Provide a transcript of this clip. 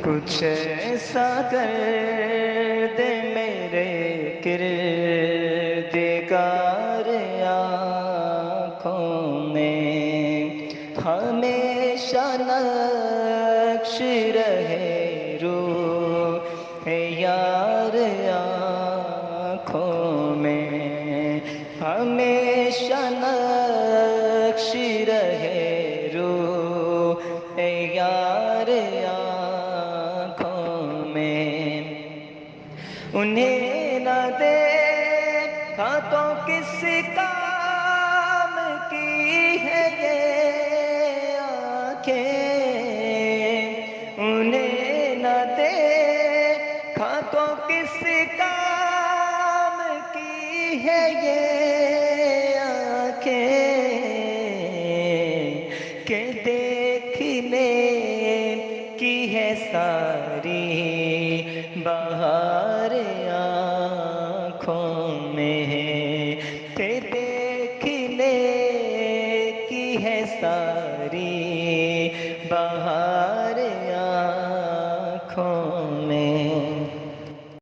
کچھ ایسا کر دے میرے کردگار آنکھوں میں، ہمیشہ نقش رہے روح یار آنکھوں میں، ہمیشہ نقش رہے روح یار آنکھوں میں۔ انہیں نہ دیکھا تو کس کام کی ہے یہ آنکھیں، انہیں نہ دیکھا تو کس کام کی ہے یہ آنکھیں، کہ دیکھنے کی ہے ساری بہار آنکھوں میں، کہ دیکھنے کی ہے ساری بہار